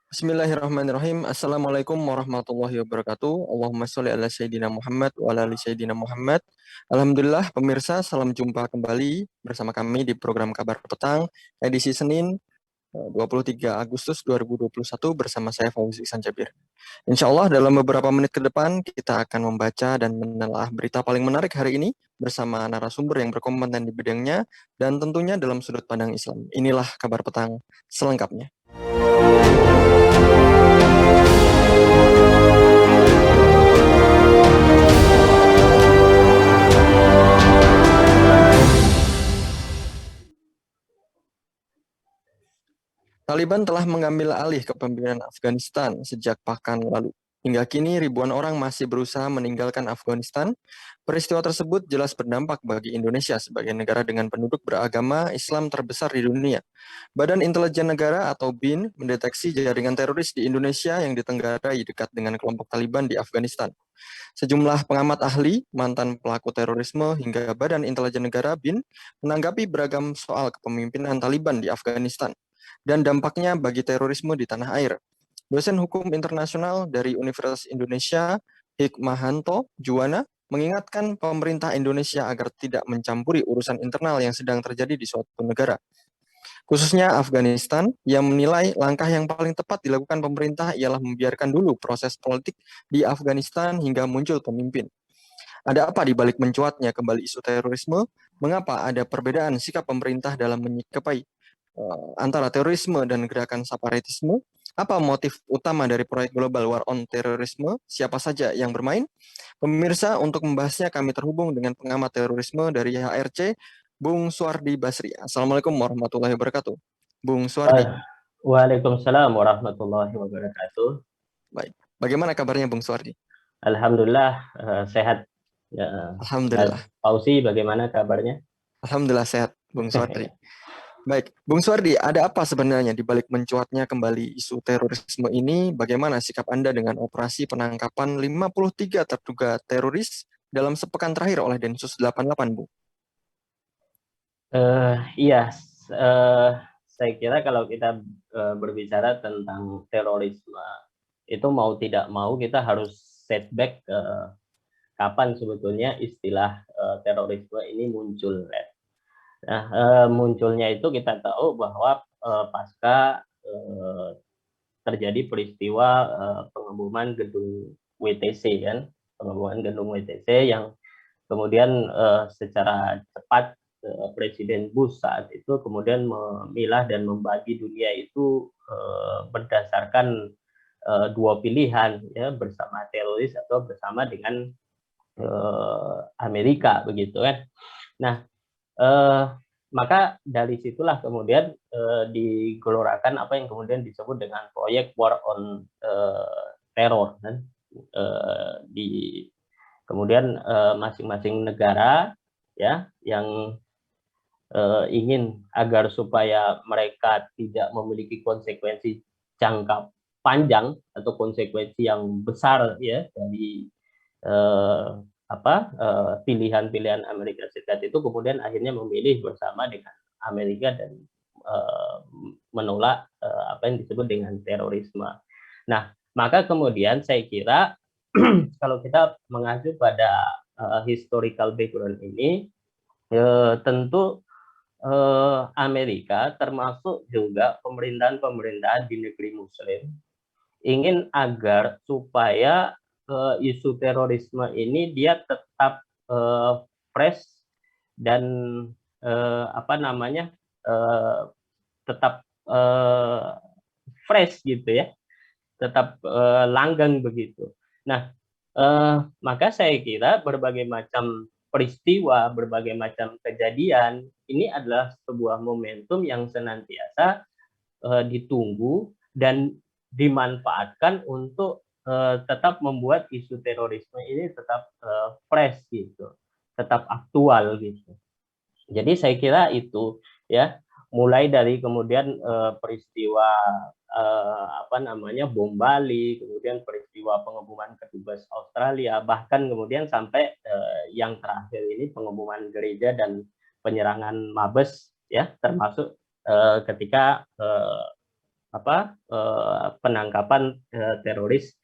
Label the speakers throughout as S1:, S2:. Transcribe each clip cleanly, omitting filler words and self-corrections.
S1: Bismillahirrahmanirrahim. Assalamualaikum warahmatullahi wabarakatuh. Allahumma sholli ala Sayyidina Muhammad wa ala ali Sayyidina Muhammad. Alhamdulillah, pemirsa, salam jumpa kembali bersama kami di program Kabar Petang, edisi Senin 23 Agustus 2021 bersama saya Fauzi Ihsan Jabir. Insya Allah dalam beberapa menit ke depan kita akan membaca dan menelaah berita paling menarik hari ini bersama narasumber yang berkompeten di bidangnya dan tentunya dalam sudut pandang Islam. Inilah Kabar Petang selengkapnya. Taliban telah mengambil alih kepemimpinan Afghanistan sejak pekan lalu. Hingga kini ribuan orang masih berusaha meninggalkan Afghanistan. Peristiwa tersebut jelas berdampak bagi Indonesia sebagai negara dengan penduduk beragama Islam terbesar di dunia. Badan Intelijen Negara atau BIN mendeteksi jaringan teroris di Indonesia yang ditenggarai dekat dengan kelompok Taliban di Afghanistan. Sejumlah pengamat ahli, mantan pelaku terorisme hingga Badan Intelijen Negara BIN menanggapi beragam soal kepemimpinan Taliban di Afghanistan dan dampaknya bagi terorisme di tanah air. Dosen Hukum Internasional dari Universitas Indonesia, Hikmahanto Juwana, mengingatkan pemerintah Indonesia agar tidak mencampuri urusan internal yang sedang terjadi di suatu negara. Khususnya Afghanistan, yang menilai langkah yang paling tepat dilakukan pemerintah ialah membiarkan dulu proses politik di Afghanistan hingga muncul pemimpin. Ada apa di balik mencuatnya kembali isu terorisme? Mengapa ada perbedaan sikap pemerintah dalam menyikapi antara terorisme dan gerakan separatisme? Apa motif utama dari proyek Global War on Terorisme? Siapa saja yang bermain? Pemirsa, untuk membahasnya kami terhubung dengan pengamat terorisme dari HRC, Bung Suwardi Basri. Assalamualaikum warahmatullahi wabarakatuh. Bung Suwardi.
S2: Waalaikumsalam warahmatullahi wabarakatuh.
S1: Baik. Bagaimana kabarnya Bung Suwardi?
S2: Alhamdulillah sehat. Ya, Mas
S1: Alhamdulillah.
S2: Fauzi, bagaimana kabarnya?
S1: Alhamdulillah sehat, Bung Suwardi. Baik, Bung Suwardi, ada apa sebenarnya di balik mencuatnya kembali isu terorisme ini? Bagaimana sikap Anda dengan operasi penangkapan 53 terduga teroris dalam sepekan terakhir oleh Densus 88, Bu?
S2: Iya, saya kira kalau kita berbicara tentang terorisme, itu mau tidak mau kita harus setback kapan sebetulnya istilah terorisme ini muncul. Nah, munculnya itu kita tahu bahwa pasca terjadi peristiwa pengeboman gedung WTC kan, pengeboman gedung WTC yang kemudian secara cepat Presiden Bush saat itu kemudian memilah dan membagi dunia itu berdasarkan dua pilihan, ya, bersama teroris atau bersama dengan Amerika, begitu kan. Nah, maka dari situlah kemudian digelorakan apa yang kemudian disebut dengan proyek War on Terror, kan. Di kemudian masing-masing negara, ya, yang ingin agar supaya mereka tidak memiliki konsekuensi jangka panjang atau konsekuensi yang besar, ya, dari pilihan-pilihan Amerika Serikat itu, kemudian akhirnya memilih bersama dengan Amerika dan menolak apa yang disebut dengan terorisme. Nah, maka kemudian saya kira kalau kita mengacu pada historical background ini, tentu Amerika termasuk juga pemerintahan-pemerintahan di negeri Muslim ingin agar supaya isu terorisme ini dia tetap fresh dan tetap fresh gitu, ya, tetap langgeng begitu. Nah, maka saya kira berbagai macam peristiwa, berbagai macam kejadian ini adalah sebuah momentum yang senantiasa ditunggu dan dimanfaatkan untuk tetap membuat isu terorisme ini tetap fresh gitu, tetap aktual gitu. Jadi saya kira itu, ya, mulai dari kemudian peristiwa bom Bali, kemudian peristiwa pengeboman kedubes Australia, bahkan kemudian sampai yang terakhir ini pengeboman gereja dan penyerangan Mabes, ya, termasuk ketika penangkapan teroris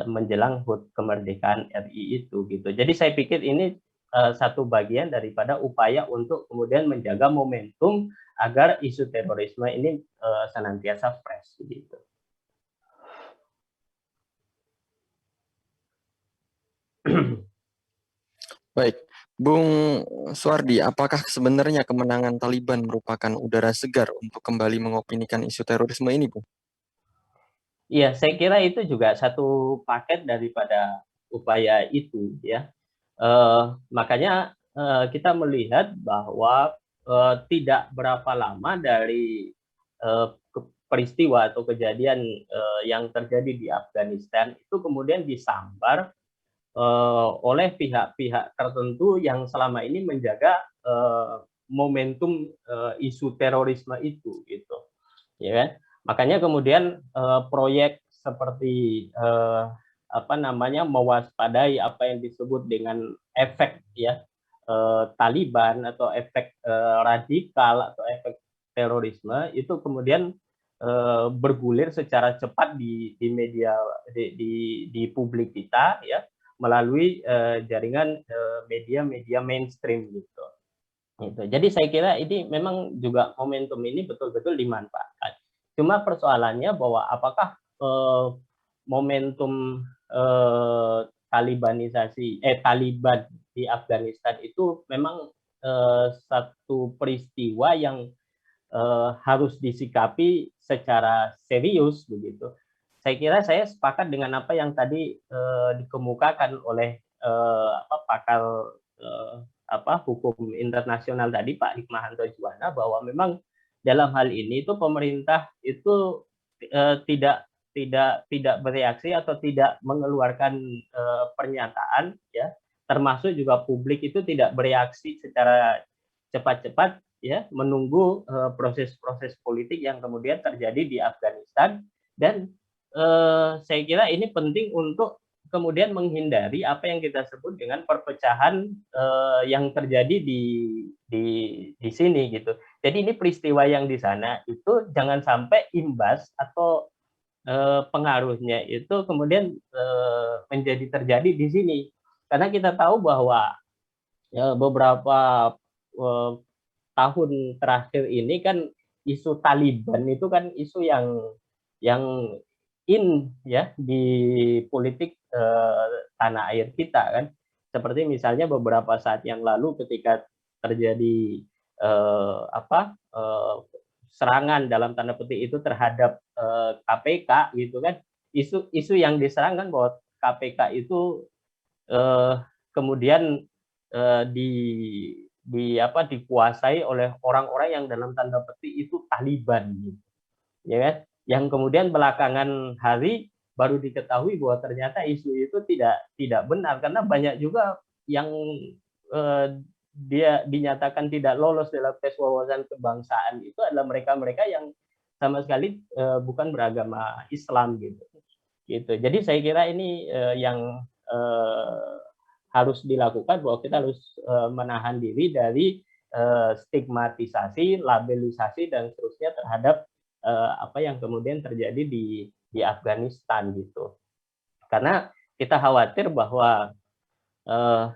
S2: menjelang HUT kemerdekaan RI itu gitu. Jadi saya pikir ini satu bagian daripada upaya untuk kemudian menjaga momentum agar isu terorisme ini senantiasa fresh gitu.
S1: Baik, Bung Suardi, apakah sebenarnya kemenangan Taliban merupakan udara segar untuk kembali mengopinikan isu terorisme ini, Bung?
S2: Iya, saya kira itu juga satu paket daripada upaya itu, ya. Makanya kita melihat bahwa tidak berapa lama dari peristiwa atau kejadian yang terjadi di Afghanistan itu kemudian disambar oleh pihak-pihak tertentu yang selama ini menjaga momentum isu terorisme itu, gitu, ya kan? Makanya kemudian proyek seperti mewaspadai apa yang disebut dengan efek ya Taliban atau efek radikal atau efek terorisme itu kemudian bergulir secara cepat di media di publik kita ya melalui jaringan media-media mainstream gitu. Jadi saya kira ini memang juga momentum ini betul-betul dimanfaatkan. Cuma persoalannya bahwa apakah momentum Taliban di Afghanistan itu memang satu peristiwa yang harus disikapi secara serius begitu. Saya kira saya sepakat dengan apa yang tadi dikemukakan oleh pakar hukum internasional tadi Pak Hikmahanto Juwana bahwa memang dalam hal ini itu pemerintah itu tidak bereaksi atau tidak mengeluarkan pernyataan ya, termasuk juga publik itu tidak bereaksi secara cepat-cepat ya, menunggu proses-proses politik yang kemudian terjadi di Afghanistan. Dan saya kira ini penting untuk kemudian menghindari apa yang kita sebut dengan perpecahan yang terjadi di sini gitu. Jadi ini peristiwa yang di sana itu jangan sampai imbas atau pengaruhnya itu kemudian menjadi terjadi di sini. Karena kita tahu bahwa beberapa tahun terakhir ini kan isu Taliban itu kan isu yang in ya di politik tanah air kita kan. Seperti misalnya beberapa saat yang lalu ketika terjadi serangan dalam tanda petik itu terhadap KPK gitu kan. Isu yang diserang kan bahwa KPK itu kemudian dikuasai oleh orang-orang yang dalam tanda petik itu Taliban gitu. Ya kan? Yang kemudian belakangan hari baru diketahui bahwa ternyata isu itu tidak benar karena banyak juga yang dia dinyatakan tidak lolos dalam tes wawasan kebangsaan itu adalah mereka-mereka yang sama sekali bukan beragama Islam gitu. Jadi saya kira ini yang harus dilakukan bahwa kita harus menahan diri dari stigmatisasi, labelisasi dan seterusnya terhadap apa yang kemudian terjadi di Afghanistan gitu. Karena kita khawatir bahwa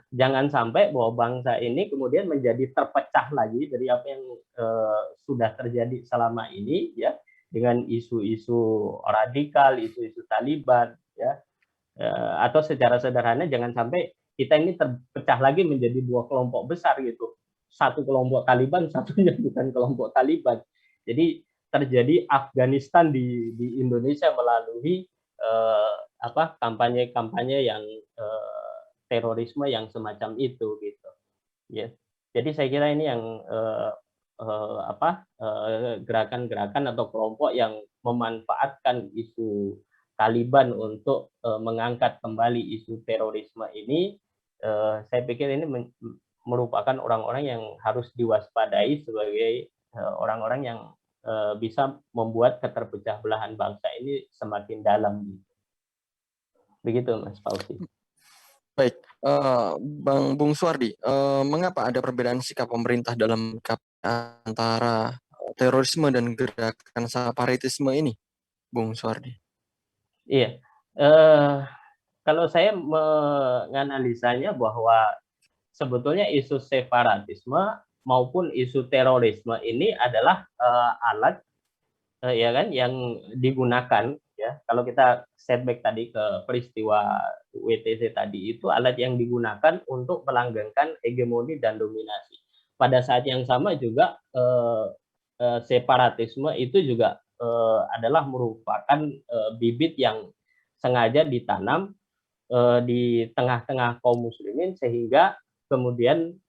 S2: jangan sampai bahwa bangsa ini kemudian menjadi terpecah lagi dari apa yang sudah terjadi selama ini ya dengan isu-isu radikal, isu-isu Taliban ya atau secara sederhana jangan sampai kita ini terpecah lagi menjadi dua kelompok besar gitu. Satu kelompok Taliban, satunya bukan kelompok Taliban. Jadi terjadi Afghanistan di Indonesia melalui kampanye-kampanye yang terorisme yang semacam itu gitu. Ya. Jadi saya kira ini yang gerakan-gerakan atau kelompok yang memanfaatkan isu Taliban untuk mengangkat kembali isu terorisme ini, saya pikir ini merupakan orang-orang yang harus diwaspadai sebagai orang-orang yang bisa membuat keterpecah belahan bangsa ini semakin dalam. Begitu Mas Fauzi.
S1: Baik, Bung Suardi, mengapa ada perbedaan sikap pemerintah dalam antara terorisme dan gerakan separatisme ini? Bung Suwardi?
S2: Iya, eh, kalau saya menganalisanya bahwa sebetulnya isu separatisme maupun isu terorisme ini adalah alat ya kan yang digunakan ya. Kalau kita setback tadi ke peristiwa WTC tadi, itu alat yang digunakan untuk melanggengkan hegemoni dan dominasi. Pada saat yang sama juga separatisme itu juga adalah merupakan bibit yang sengaja ditanam di tengah-tengah kaum muslimin, sehingga kemudian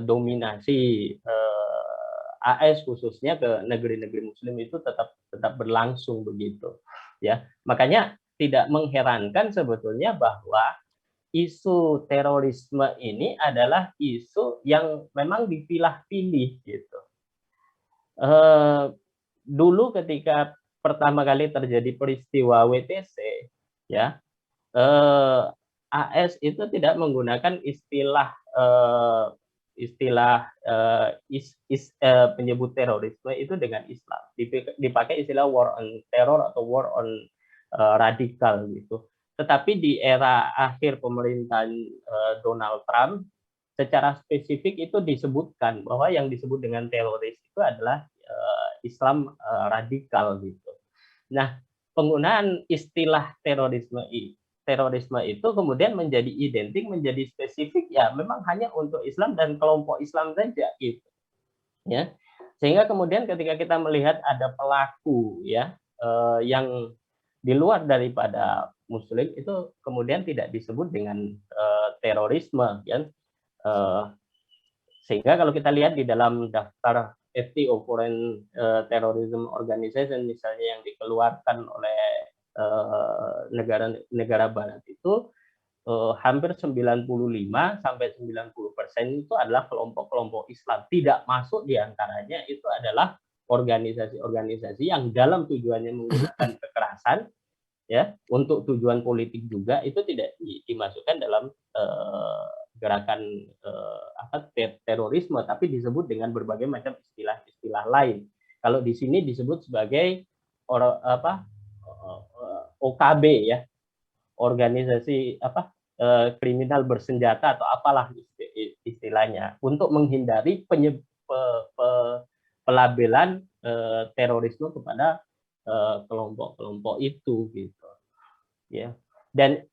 S2: dominasi AS khususnya ke negeri-negeri muslim itu tetap berlangsung begitu ya. Makanya tidak mengherankan sebetulnya bahwa isu terorisme ini adalah isu yang memang dipilah-pilih gitu. Dulu ketika pertama kali terjadi peristiwa WTC ya, AS itu tidak menggunakan istilah penyebut terorisme itu dengan Islam, dipakai istilah war on terror atau war on radikal gitu. Tetapi di era akhir pemerintahan Donald Trump, secara spesifik itu disebutkan bahwa yang disebut dengan teroris itu adalah Islam radikal gitu. Nah, penggunaan istilah terorisme itu kemudian menjadi identik, menjadi spesifik ya memang hanya untuk Islam dan kelompok Islam saja gitu ya. Sehingga kemudian ketika kita melihat ada pelaku ya yang di luar daripada muslim, itu kemudian tidak disebut dengan terorisme ya. Sehingga kalau kita lihat di dalam daftar FTO, Foreign Terrorism Organization misalnya, yang dikeluarkan oleh negara-negara barat itu hampir 95 sampai 90% itu adalah kelompok-kelompok Islam. Tidak masuk di antaranya itu adalah organisasi-organisasi yang dalam tujuannya menggunakan kekerasan ya untuk tujuan politik juga, itu tidak dimasukkan dalam gerakan terorisme, tapi disebut dengan berbagai macam istilah-istilah lain. Kalau di sini disebut sebagai OKB ya, organisasi kriminal bersenjata atau apalah istilahnya, untuk menghindari pelabelan terorisme kepada kelompok-kelompok itu gitu ya. Dan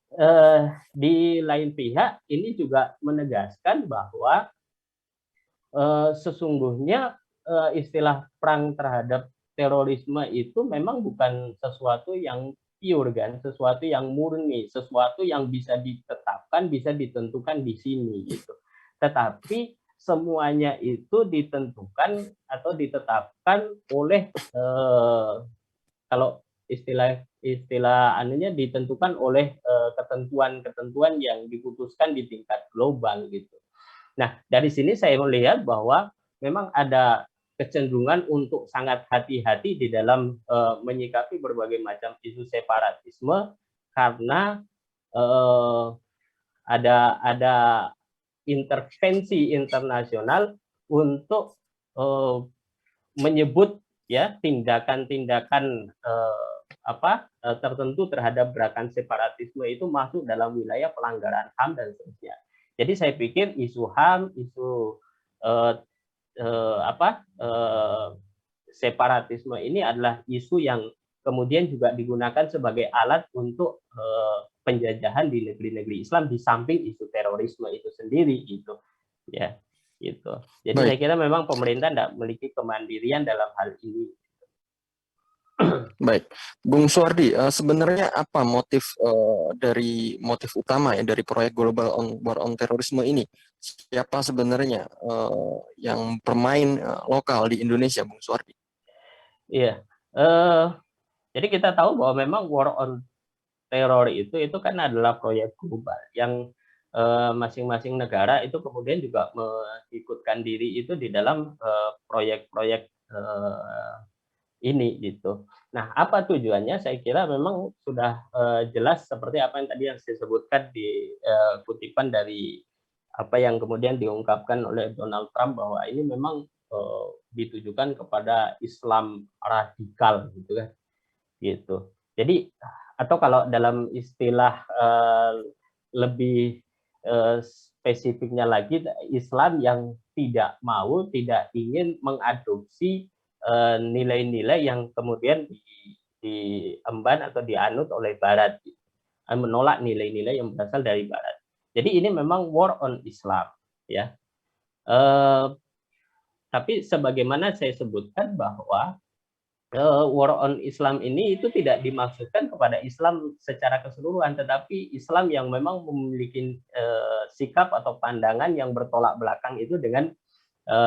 S2: di lain pihak ini juga menegaskan bahwa sesungguhnya istilah perang terhadap terorisme itu memang bukan sesuatu yang pure kan, sesuatu yang murni, sesuatu yang bisa ditetapkan, bisa ditentukan di sini gitu. Tetapi semuanya itu ditentukan atau ditetapkan oleh kalau istilah anunya ditentukan oleh ketentuan-ketentuan yang diputuskan di tingkat global gitu. Nah, dari sini saya melihat bahwa memang ada kecenderungan untuk sangat hati-hati di dalam menyikapi berbagai macam isu separatisme, karena ada intervensi internasional untuk menyebut ya tindakan-tindakan tertentu terhadap gerakan separatisme itu masuk dalam wilayah pelanggaran HAM dan seterusnya. Jadi saya pikir isu HAM, isu separatisme ini adalah isu yang kemudian juga digunakan sebagai alat untuk penjajahan di negeri-negeri Islam, di samping isu terorisme itu sendiri gitu ya gitu. Jadi
S1: Baik.
S2: saya kira memang pemerintah tidak memiliki kemandirian dalam hal ini.
S1: Baik, Bung Suwardi, sebenarnya apa motif dari motif utama ya dari proyek Global War on Terorisme ini? Siapa sebenarnya yang bermain lokal di Indonesia, Bung Suwardi?
S2: Iya, jadi kita tahu bahwa memang War on Terror itu kan adalah proyek global yang masing-masing negara itu kemudian juga mengikutkan diri itu di dalam proyek-proyek ini gitu. Nah, apa tujuannya? Saya kira memang sudah jelas seperti apa yang tadi yang saya sebutkan di kutipan dari apa yang kemudian diungkapkan oleh Donald Trump, bahwa ini memang ditujukan kepada Islam radikal gitu kan, gitu. Jadi atau kalau dalam istilah lebih spesifiknya lagi, Islam yang tidak mau, tidak ingin mengadopsi nilai-nilai yang kemudian diemban atau dianut oleh Barat, menolak nilai-nilai yang berasal dari Barat. Jadi ini memang war on Islam, ya. Tapi sebagaimana saya sebutkan bahwa war on Islam ini itu tidak dimaksudkan kepada Islam secara keseluruhan, tetapi Islam yang memang memiliki sikap atau pandangan yang bertolak belakang itu dengan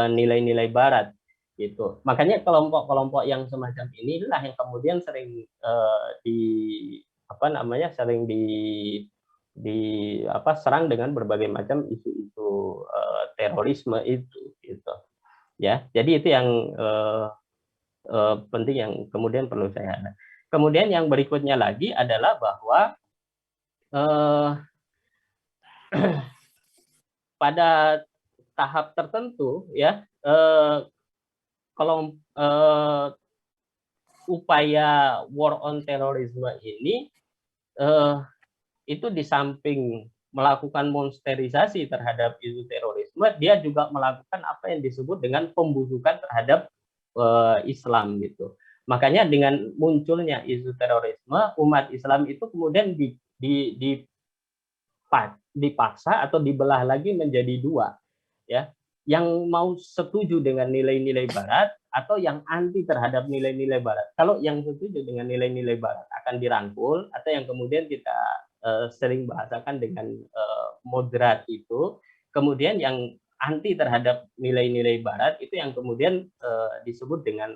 S2: nilai-nilai Barat, gitu. Makanya kelompok-kelompok yang semacam inilah yang kemudian sering sering serang dengan berbagai macam isu-isu terorisme itu, gitu. Ya, jadi itu yang penting yang kemudian perlu saya. Kemudian yang berikutnya lagi adalah bahwa pada tahap tertentu, ya, kalau upaya war on terorisme ini itu di samping melakukan monsterisasi terhadap isu terorisme, dia juga melakukan apa yang disebut dengan pembusukan terhadap Islam, gitu. Makanya dengan munculnya isu terorisme, umat Islam itu kemudian dipaksa atau dibelah lagi menjadi dua, ya. Yang mau setuju dengan nilai-nilai Barat atau yang anti terhadap nilai-nilai Barat. Kalau yang setuju dengan nilai-nilai Barat akan dirangkul, atau yang kemudian kita sering bahasakan dengan moderat itu, kemudian yang anti terhadap nilai-nilai Barat itu yang kemudian disebut dengan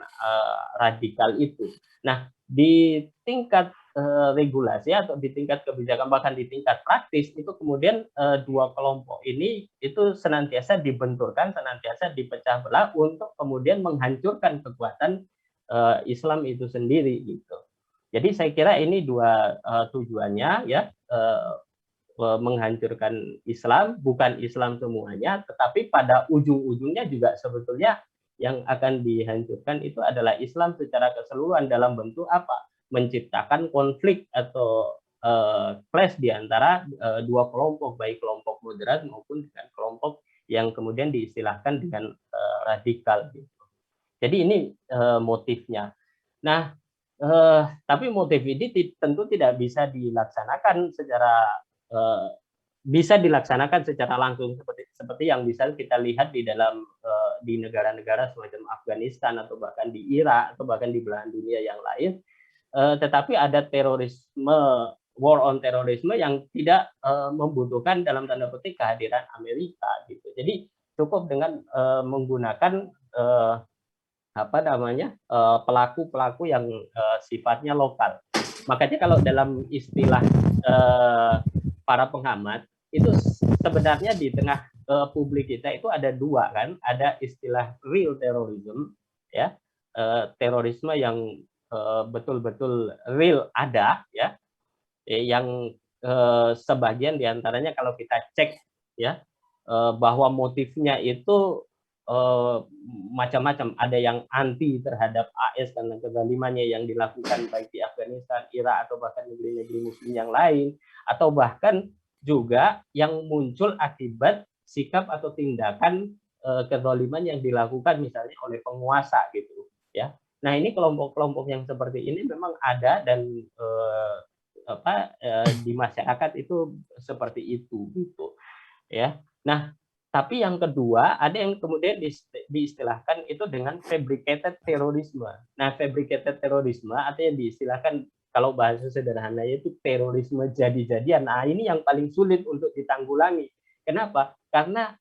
S2: radikal itu. Nah, di tingkat regulasi atau di tingkat kebijakan, bahkan di tingkat praktis, itu kemudian dua kelompok ini itu senantiasa dibenturkan, senantiasa dipecah belah untuk kemudian menghancurkan kekuatan Islam itu sendiri, gitu. Jadi saya kira ini dua tujuannya, ya, menghancurkan Islam, bukan Islam semuanya, tetapi pada ujung-ujungnya juga sebetulnya yang akan dihancurkan itu adalah Islam secara keseluruhan dalam bentuk apa? Menciptakan konflik atau clash di antara dua kelompok, baik kelompok moderat maupun dengan kelompok yang kemudian diistilahkan dengan radikal, gitu. Jadi ini motifnya. Nah, tapi motif ini tentu tidak bisa dilaksanakan secara langsung seperti yang bisa kita lihat di dalam di negara-negara semacam Afghanistan atau bahkan di Irak atau bahkan di belahan dunia yang lain. Tetapi ada terorisme, war on terorisme yang tidak membutuhkan dalam tanda petik kehadiran Amerika, gitu. Jadi cukup dengan menggunakan pelaku-pelaku yang sifatnya lokal. Makanya kalau dalam istilah para pengamat itu sebenarnya di tengah publik kita itu ada dua, kan, ada istilah real terrorism, ya, terorisme yang betul-betul real ada, ya, yang sebagian diantaranya kalau kita cek, ya, bahwa motifnya itu macam-macam. Ada yang anti terhadap AS karena kezalimannya yang dilakukan baik di Afghanistan, Irak, atau bahkan negeri-negeri Muslim yang lain, atau bahkan juga yang muncul akibat sikap atau tindakan kezaliman yang dilakukan misalnya oleh penguasa, gitu, ya. Nah, ini kelompok-kelompok yang seperti ini memang ada dan di masyarakat itu seperti itu, gitu, ya. Nah, tapi yang kedua, ada yang kemudian diistilahkan itu dengan fabricated terorisme. Nah, fabricated terorisme atau yang diistilahkan kalau bahasa sederhananya itu terorisme jadi-jadian. Nah, ini yang paling sulit untuk ditanggulangi. Kenapa? Karena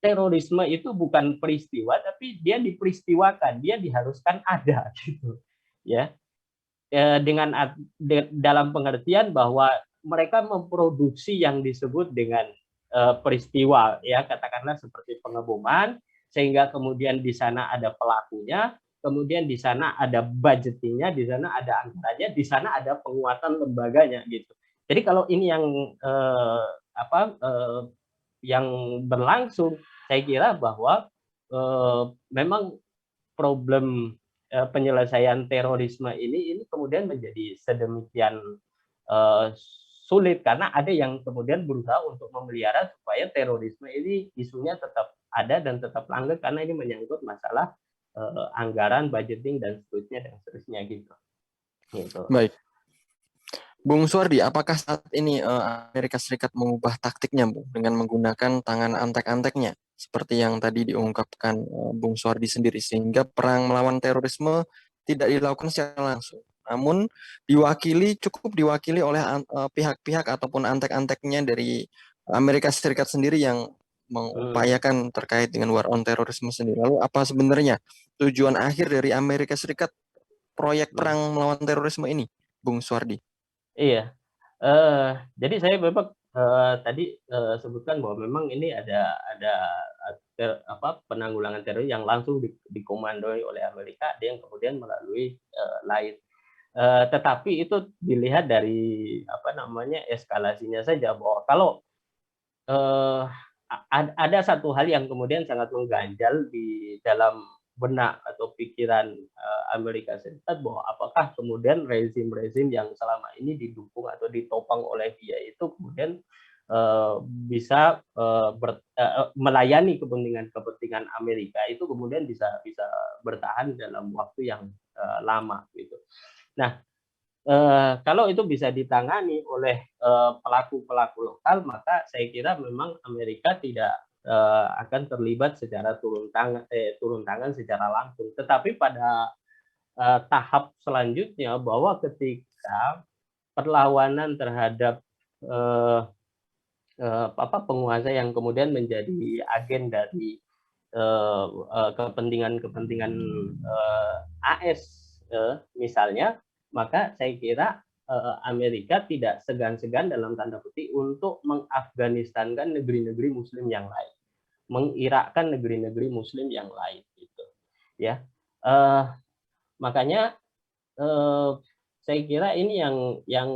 S2: terorisme itu bukan peristiwa, tapi dia diperistiwakan, dia diharuskan ada, gitu, ya. Dalam pengertian bahwa mereka memproduksi yang disebut dengan peristiwa, ya, katakanlah seperti pengeboman, sehingga kemudian di sana ada pelakunya, kemudian di sana ada budgetingnya, di sana ada anggarannya, di sana ada penguatan lembaganya, gitu. Jadi kalau ini yang berlangsung, saya kira bahwa memang problem penyelesaian terorisme ini kemudian menjadi sedemikian sulit karena ada yang kemudian berusaha untuk memelihara supaya terorisme ini isunya tetap ada dan tetap langgeng karena ini menyangkut masalah anggaran, budgeting dan seterusnya gitu. Gitu.
S1: Baik. Bung Suwardi, apakah saat ini Amerika Serikat mengubah taktiknya, Bung, dengan menggunakan tangan antek-anteknya, seperti yang tadi diungkapkan Bung Suwardi sendiri, sehingga perang melawan terorisme tidak dilakukan secara langsung, namun cukup diwakili oleh pihak-pihak ataupun antek-anteknya dari Amerika Serikat sendiri yang mengupayakan terkait dengan war on terorisme sendiri. Lalu apa sebenarnya tujuan akhir dari Amerika Serikat proyek perang melawan terorisme ini, Bung Suwardi?
S2: Iya. Jadi saya memang tadi sebutkan bahwa memang ini ada penanggulangan teroris yang langsung dikomandoi oleh Amerika, ada yang kemudian melalui lain. Tetapi itu dilihat dari eskalasinya saja bahwa kalau ada satu hal yang kemudian sangat mengganjal di dalam benak atau pikiran Amerika Serikat bahwa apakah kemudian rezim-rezim yang selama ini didukung atau ditopang oleh dia itu kemudian bisa melayani kepentingan Amerika itu kemudian bisa bertahan dalam waktu yang lama gitu. Nah, kalau itu bisa ditangani oleh pelaku-pelaku lokal, maka saya kira memang Amerika tidak akan terlibat secara turun tangan secara langsung. Tetapi pada tahap selanjutnya bahwa ketika perlawanan terhadap eh, penguasa yang kemudian menjadi agen dari kepentingan-kepentingan AS misalnya, maka saya kira Amerika tidak segan-segan dalam tanda petik untuk mengafganistankan negeri-negeri Muslim yang lain, mengirakkan negeri-negeri Muslim yang lain, gitu. Ya, makanya saya kira ini yang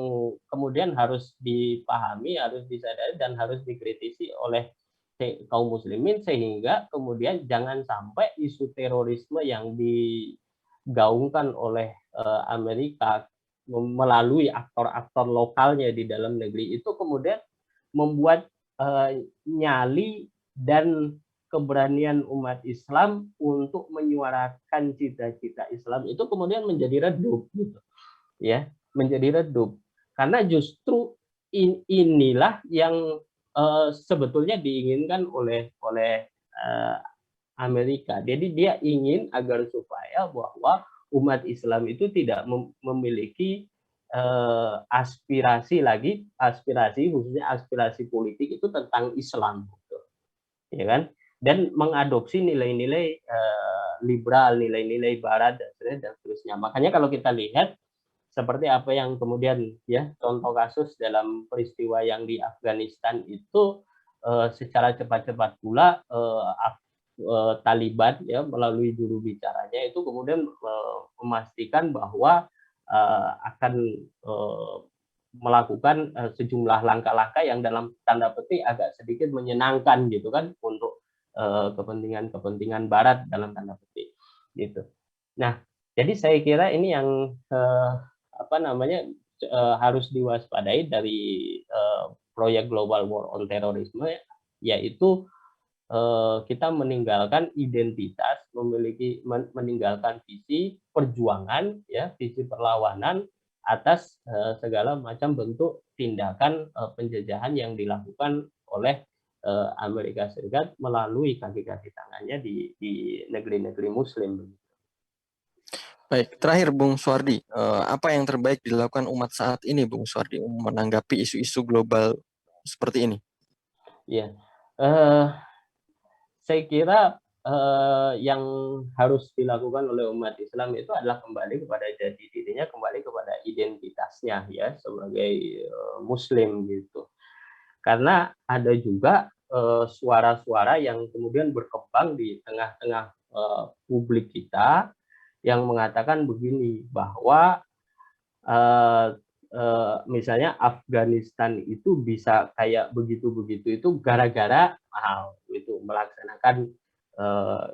S2: kemudian harus dipahami, harus disadari dan harus dikritisi oleh kaum muslimin sehingga kemudian jangan sampai isu terorisme yang digaungkan oleh Amerika melalui aktor-aktor lokalnya di dalam negeri itu kemudian membuat nyali dan keberanian umat Islam untuk menyuarakan cita-cita Islam itu kemudian menjadi redup gitu ya, menjadi redup karena justru inilah yang sebetulnya diinginkan oleh Amerika. Jadi dia ingin agar supaya bahwa umat Islam itu tidak memiliki aspirasi khususnya aspirasi politik itu tentang Islam gitu. Ya kan? Dan mengadopsi nilai-nilai liberal, nilai-nilai barat dan seterusnya. Makanya kalau kita lihat seperti apa yang kemudian ya contoh kasus dalam peristiwa yang di Afghanistan itu secara cepat-cepat pula Taliban ya melalui juru bicaranya itu kemudian memastikan bahwa akan melakukan sejumlah langkah-langkah yang dalam tanda petik agak sedikit menyenangkan gitu kan untuk kepentingan-kepentingan Barat dalam tanda petik gitu. Nah, jadi saya kira ini yang harus diwaspadai dari proyek Global War on Terrorism, yaitu kita meninggalkan identitas, meninggalkan visi perjuangan, ya, visi perlawanan atas segala macam bentuk tindakan penjajahan yang dilakukan oleh Amerika Serikat melalui kaki-kaki tangannya di negeri-negeri Muslim.
S1: Baik, terakhir Bung Suwardi, apa yang terbaik dilakukan umat saat ini, Bung Suwardi, menanggapi isu-isu global seperti ini?
S2: Ya, saya kira yang harus dilakukan oleh umat Islam itu adalah kembali kepada jati dirinya, kembali kepada identitasnya ya sebagai Muslim gitu. Karena ada juga suara-suara yang kemudian berkembang di tengah-tengah publik kita yang mengatakan begini bahwa misalnya Afghanistan itu bisa kayak begitu-begitu itu gara-gara itu melaksanakan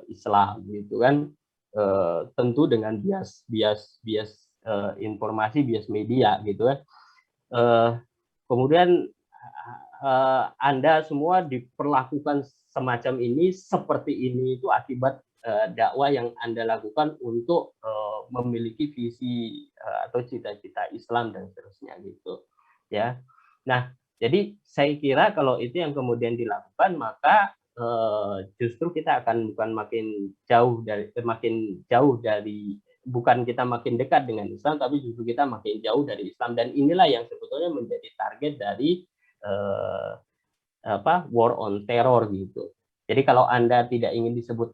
S2: Islam gitu kan. tentu dengan bias informasi, bias media gitu ya. Kemudian Anda semua diperlakukan semacam ini, seperti ini, itu akibat dakwah yang Anda lakukan untuk memiliki visi atau cita-cita Islam dan seterusnya gitu ya. Nah, jadi saya kira kalau itu yang kemudian dilakukan, maka justru kita akan makin jauh dari, bukan kita makin dekat dengan Islam, tapi justru kita makin jauh dari Islam. Dan inilah yang sebetulnya menjadi target dari war on terror gitu. Jadi kalau Anda tidak ingin disebut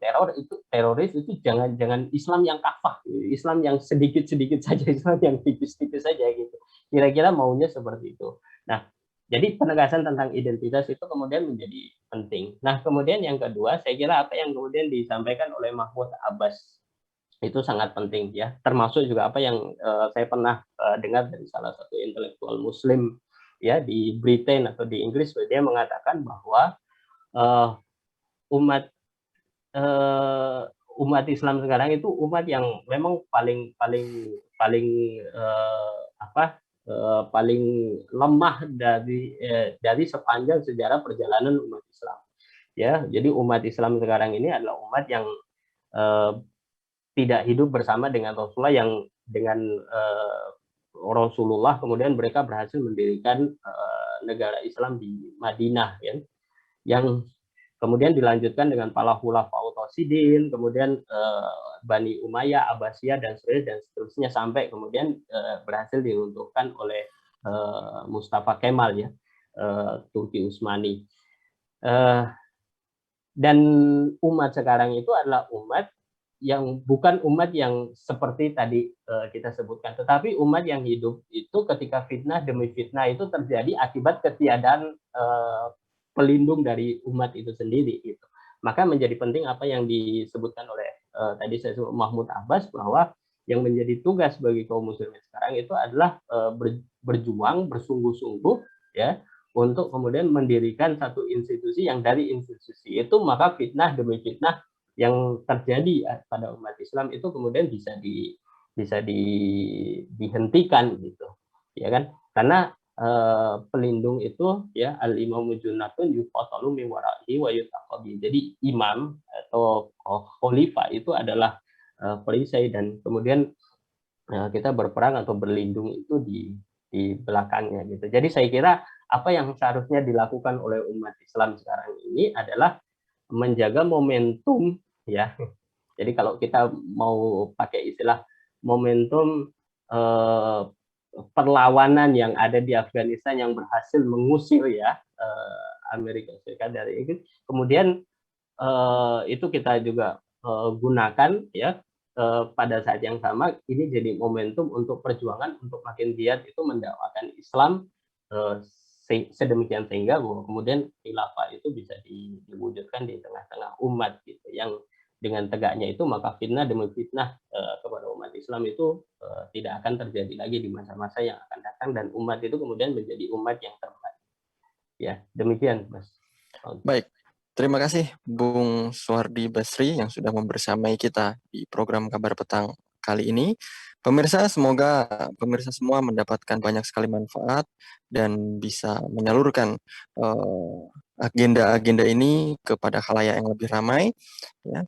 S2: teroris itu jangan Islam yang kafah, Islam yang sedikit-sedikit saja, Islam yang tipis-tipis saja gitu. Kira-kira maunya seperti itu. Nah, jadi penegasan tentang identitas itu kemudian menjadi penting. Nah, kemudian yang kedua, saya kira apa yang kemudian disampaikan oleh Mahmud Abbas itu sangat penting ya. Termasuk juga apa yang saya pernah dengar dari salah satu intelektual Muslim ya di Britain atau di Inggris, dia mengatakan bahwa umat umat Islam sekarang itu umat yang memang paling paling lemah dari sepanjang sejarah perjalanan umat Islam. Ya, jadi umat Islam sekarang ini adalah umat yang tidak hidup bersama dengan Rasulullah, yang dengan Rasulullah kemudian mereka berhasil mendirikan negara Islam di Madinah ya, yang kemudian dilanjutkan dengan para khulafaur rasyidin, kemudian Bani Umayyah, Abbasiyah dan seterusnya sampai kemudian berhasil diruntuhkan oleh Mustafa Kemal ya, Turki Utsmani. Dan umat sekarang itu adalah umat yang bukan umat yang seperti tadi kita sebutkan, tetapi umat yang hidup itu ketika fitnah demi fitnah itu terjadi akibat ketiadaan pelindung dari umat itu sendiri gitu. Maka menjadi penting apa yang disebutkan oleh tadi saya sebut Mahmud Abbas, bahwa yang menjadi tugas bagi kaum muslimin sekarang itu adalah berjuang bersungguh-sungguh ya untuk kemudian mendirikan satu institusi yang dari institusi itu maka fitnah demi fitnah yang terjadi pada umat Islam itu kemudian bisa dihentikan gitu ya kan, karena pelindung itu ya al-imamu junnatun yuqatalu min wara'ihi wa yutaqabi. Jadi imam atau khalifah itu adalah perisai, dan kemudian kita berperang atau berlindung itu di belakangnya gitu. Jadi saya kira apa yang seharusnya dilakukan oleh umat Islam sekarang ini adalah menjaga momentum ya. Jadi kalau kita mau pakai istilah momentum perlawanan yang ada di Afghanistan yang berhasil mengusir ya Amerika Serikat dari itu, kemudian itu kita juga gunakan ya pada saat yang sama ini jadi momentum untuk perjuangan untuk makin giat itu mendakwakan Islam sedemikian sehingga bahwa kemudian khilafah itu bisa diwujudkan di tengah-tengah umat gitu, yang dengan tegaknya itu maka fitnah demi fitnah kepada umat Islam itu tidak akan terjadi lagi di masa-masa yang akan datang, dan umat itu kemudian menjadi umat yang terbaik ya. Demikian Mas.
S1: Baik, terima kasih Bung Suhardi Basri yang sudah membersamai kita di program Kabar Petang kali ini. Pemirsa, semoga pemirsa semua mendapatkan banyak sekali manfaat dan bisa menyalurkan agenda-agenda ini kepada khalayak yang lebih ramai. Ya.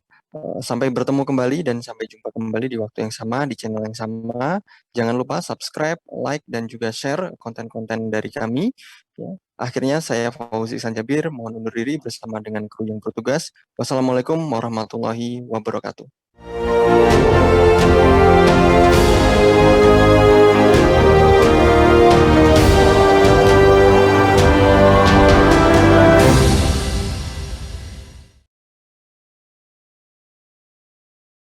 S1: Sampai bertemu kembali dan sampai jumpa kembali di waktu yang sama, di channel yang sama. Jangan lupa subscribe, like, dan juga share konten-konten dari kami. Ya. Akhirnya saya Fauzi Sanjabir, mohon undur diri bersama dengan kru yang bertugas. Wassalamualaikum warahmatullahi wabarakatuh.